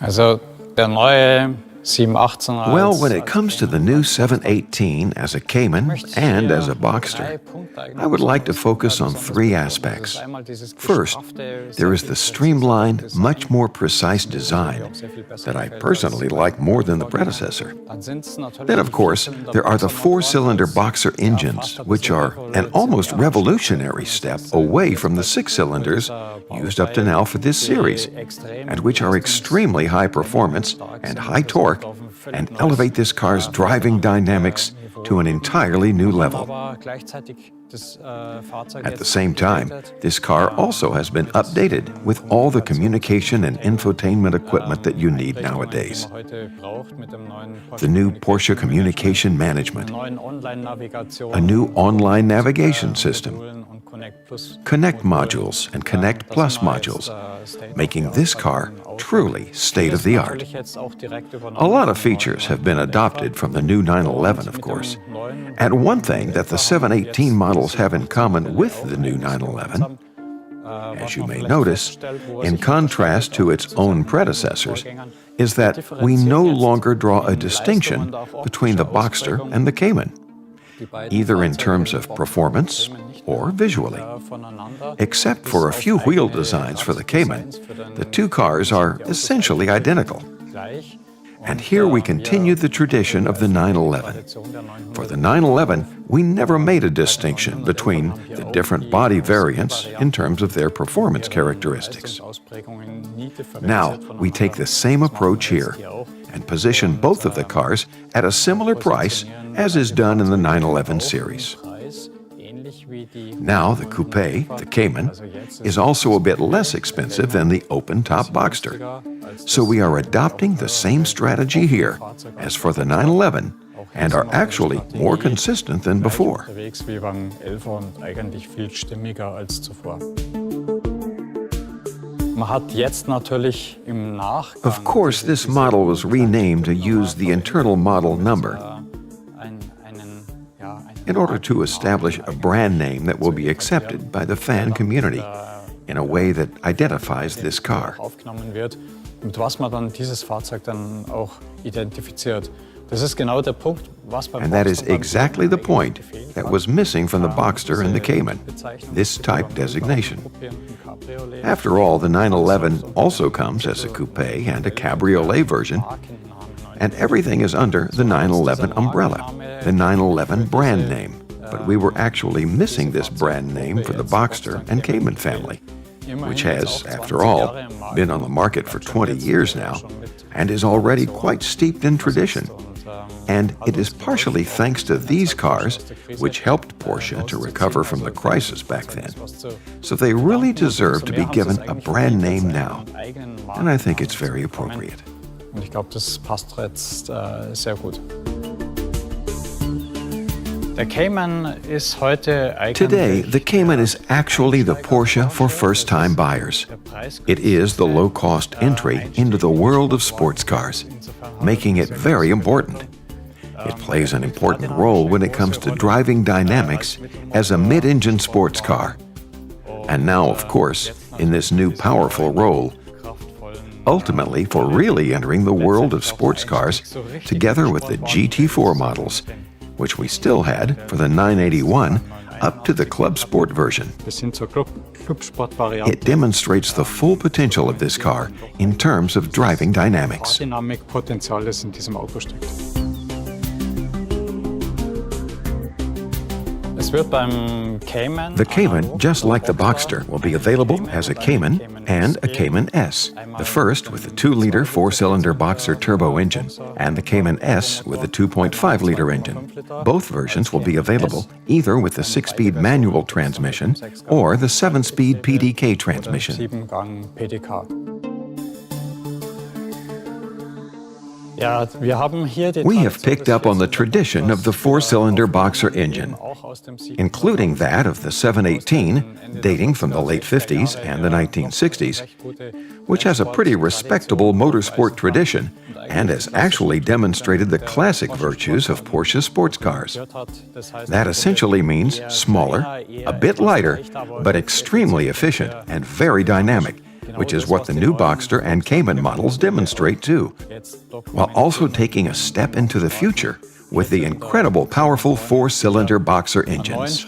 Also der neue 718 Well, when it comes to the new 718 as a Cayman and as a Boxster, I would like to focus on three aspects. First, there is the streamlined, much more precise design that I personally like more than the predecessor. Then, of course, there are the four-cylinder Boxster engines, which are an almost revolutionary step away from the six cylinders used up to now for this series, and which are extremely high performance and high torque and elevate this car's driving dynamics to an entirely new level. At the same time, this car also has been updated with all the communication and infotainment equipment that you need nowadays. The new Porsche Communication Management, a new online navigation system, Connect modules and Connect Plus modules, making this car truly state-of-the-art. A lot of features have been adopted from the new 911, of course. And one thing that the 718 models have in common with the new 911, as you may notice, in contrast to its own predecessors, is that we no longer draw a distinction between the Boxster and the Cayman, either in terms of performance or visually. Except for a few wheel designs for the Cayman, the two cars are essentially identical. And here we continue the tradition of the 911. For the 911, we never made a distinction between the different body variants in terms of their performance characteristics. Now, we take the same approach here and position both of the cars at a similar price as is done in the 911 series. Now, the coupe, the Cayman, is also a bit less expensive than the open-top Boxster. So we are adopting the same strategy here as for the 911 and are actually more consistent than before. Of course, this model was renamed to use the internal model number in order to establish a brand name that will be accepted by the fan community in a way that identifies this car. And that is exactly the point that was missing from the Boxster and the Cayman, this type designation. After all, the 911 also comes as a coupe and a cabriolet version, and everything is under the 911 umbrella, the 911 brand name. But we were actually missing this brand name for the Boxster and Cayman family, which has, after all, been on the market for 20 years now and is already quite steeped in tradition. And it is partially thanks to these cars which helped Porsche to recover from the crisis back then. So they really deserve to be given a brand name now, and I think it's very appropriate. Today, the Cayman is actually the Porsche for first-time buyers. It is the low-cost entry into the world of sports cars, making it very important. It plays an important role when it comes to driving dynamics as a mid-engine sports car. And now, of course, in this new powerful role, ultimately for really entering the world of sports cars together with the GT4 models, which we still had for the 981 up to the Club Sport version. It demonstrates the full potential of this car in terms of driving dynamics. The Cayman, just like the Boxster, will be available as a Cayman and a Cayman S, the first with the 2-liter 4-cylinder Boxster turbo engine, and the Cayman S with the 2.5-liter engine. Both versions will be available either with the 6-speed manual transmission or the 7-speed PDK transmission. We have picked up on the tradition of the 4-cylinder Boxster engine, including that of the 718, dating from the late 50s and the 1960s, which has a pretty respectable motorsport tradition and has actually demonstrated the classic virtues of Porsche sports cars. That essentially means smaller, a bit lighter, but extremely efficient and very dynamic, which is what the new Boxster and Cayman models demonstrate too, while also taking a step into the future with the incredible powerful four-cylinder Boxer engines.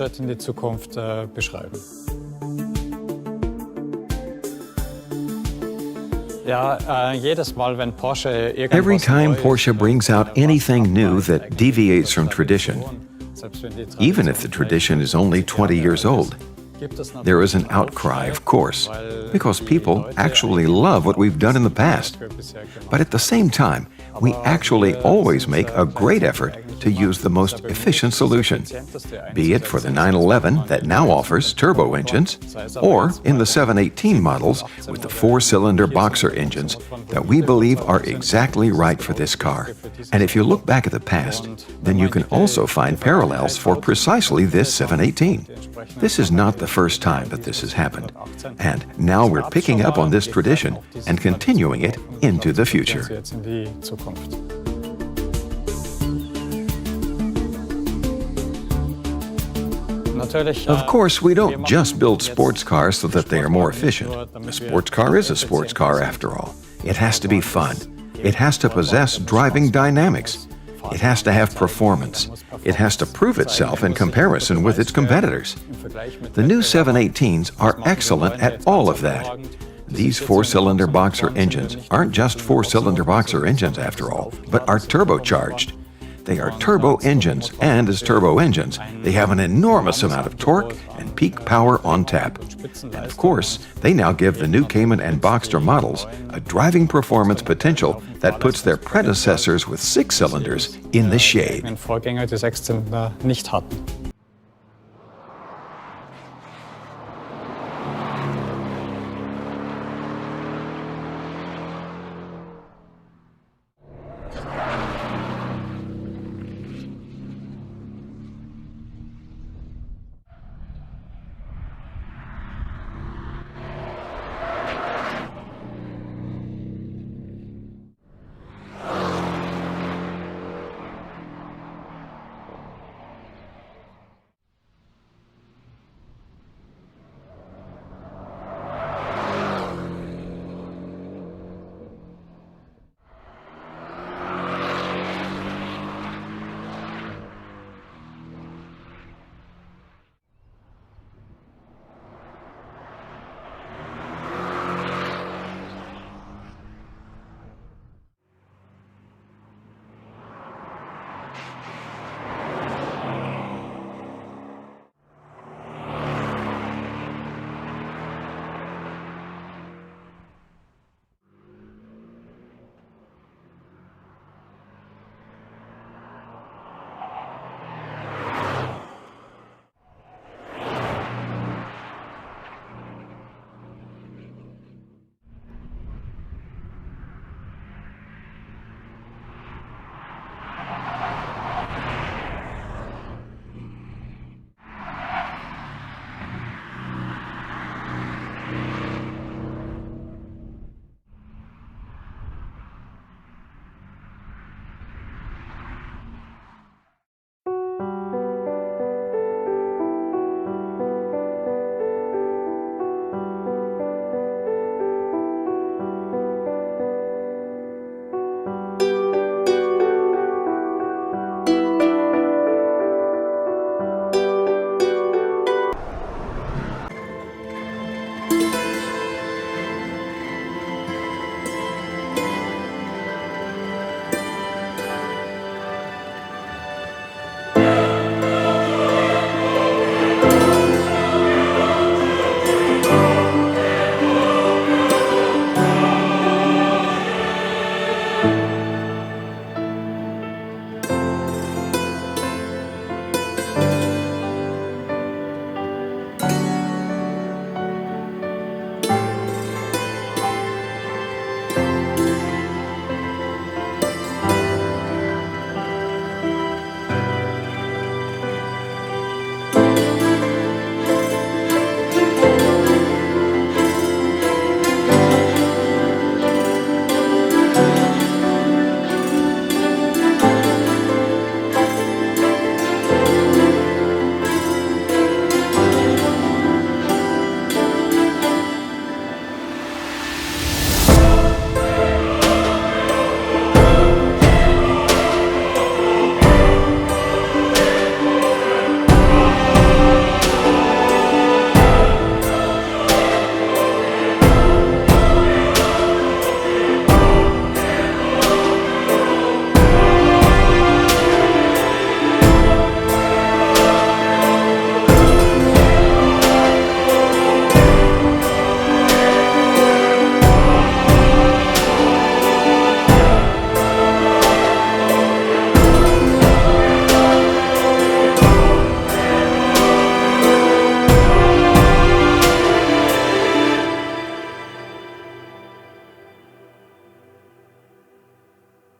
Every time Porsche brings out anything new that deviates from tradition, even if the tradition is only 20 years old, there is an outcry, of course, because people actually love what we've done in the past. But at the same time, we actually always make a great effort to use the most efficient solution, be it for the 911 that now offers turbo engines, or in the 718 models with the four-cylinder Boxer engines that we believe are exactly right for this car. And if you look back at the past, then you can also find parallels for precisely this 718. This is not the first time that this has happened, and now we're picking up on this tradition and continuing it into the future. Of course, we don't just build sports cars so that they are more efficient. A sports car is a sports car after all. It has to be fun. It has to possess driving dynamics. It has to have performance. It has to prove itself in comparison with its competitors. The new 718s are excellent at all of that. These four-cylinder Boxer engines aren't just four-cylinder Boxer engines after all, but are turbocharged. They are turbo engines, and as turbo engines, they have an enormous amount of torque and peak power on tap. And of course, they now give the new Cayman and Boxster models a driving performance potential that puts their predecessors with 6 cylinders in the shade.